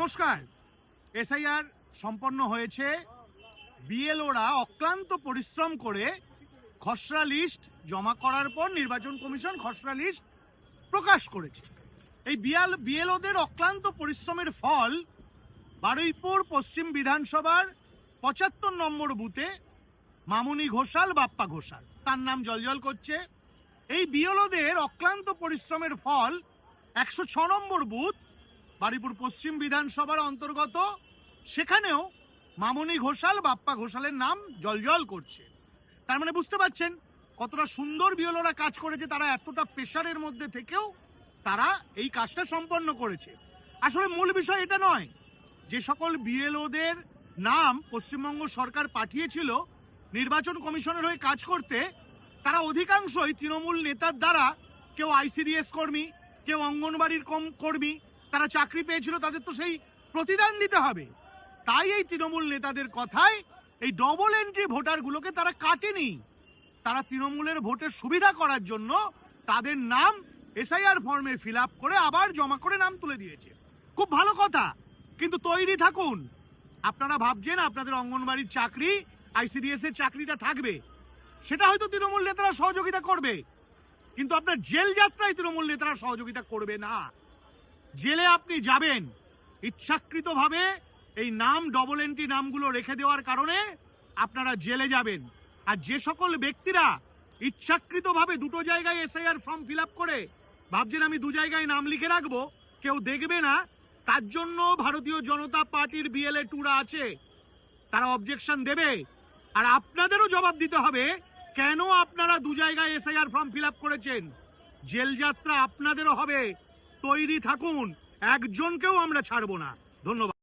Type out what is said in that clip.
নমস্কার। এসআইআর সম্পন্ন হয়েছে। বিএলওরা অক্লান্ত পরিশ্রম করে খসড়া লিস্ট জমা করার পর নির্বাচন কমিশন খসড়া লিস্ট প্রকাশ করেছে। এই বিএলওদের অক্লান্ত পরিশ্রমের ফল বারুইপুর পশ্চিম বিধানসভার ৭৫ নম্বর বুথে মামুনি ঘোষাল, বাপ্পা ঘোষাল, তার নাম জলজল করছে। এই বিএলওদের অক্লান্ত পরিশ্রমের ফল ১০৬ নম্বর বুথ বারুইপুর পশ্চিম বিধানসভার অন্তর্গত, সেখানেও মামুনি ঘোষাল, বাপ্পা ঘোষালের নাম জলজল করছে। তার মানে বুঝতে পারছেন কতটা সুন্দর বিএলওরা কাজ করেছে। তারা এতটা প্রেশারের মধ্যে থেকেও তারা এই কাজটা সম্পন্ন করেছে। আসলে মূল বিষয় এটা নয়। যে সকল বিএলওদের নাম পশ্চিমবঙ্গ সরকার পাঠিয়েছিল নির্বাচন কমিশনের হয়ে কাজ করতে, তারা অধিকাংশই তৃণমূল নেতার দ্বারা, কেউ আইসিডিএস কর্মী, কেউ অঙ্গনবাড়ির কর্মী, তারা চাকরি পেয়েছিল, তাদের তো সেই প্রতিদান দিতে হবে। তাই এই তৃণমূল নেতাদের কথায় এই ডবল এন্ট্রি ভোটারগুলোকে তারা কাটেনি। তারা তৃণমূলের ভোটের সুবিধা করার জন্য তাদের নাম এসআইআর ফর্মে ফিল আপ করে আবার জমা করে নাম তুলে দিয়েছে। খুব ভালো কথা, কিন্তু তৈরি থাকুন। আপনারা ভাবছেন আপনাদের অঙ্গনবাড়ির চাকরি, আইসিডিএস এর চাকরিটা থাকবে, সেটা হয়তো তৃণমূল নেতারা সহযোগিতা করবে, কিন্তু আপনার জেল যাত্রায় তৃণমূল নেতারা সহযোগিতা করবে না। জেলে আপনি যাবেন ইচ্ছাকৃতভাবে, এই নাম ডবল এন্ট্রি নামগুলো রেখে দেওয়ার কারণে আপনারা জেলে যাবেন। আর যে সকল ব্যক্তিরা ইচ্ছাকৃতভাবে দুটো জায়গায় এসআইআর ফর্ম ফিল আপ করে ভাবছেন আমি দু জায়গায় নাম লিখে রাখবো, কেউ দেখবে না, তার জন্য ভারতীয় জনতা পার্টির বিএলএ টুরা আছে, তারা অবজেকশন দেবে। আর আপনাদেরও জবাব দিতে হবে কেন আপনারা দু জায়গায় এসআইআর ফর্ম ফিল আপ করেছেন। জেল যাত্রা আপনাদেরও হবে, তৈরি থাকুন। একজনকেও আমরা ছাড়বো না। ধন্যবাদ।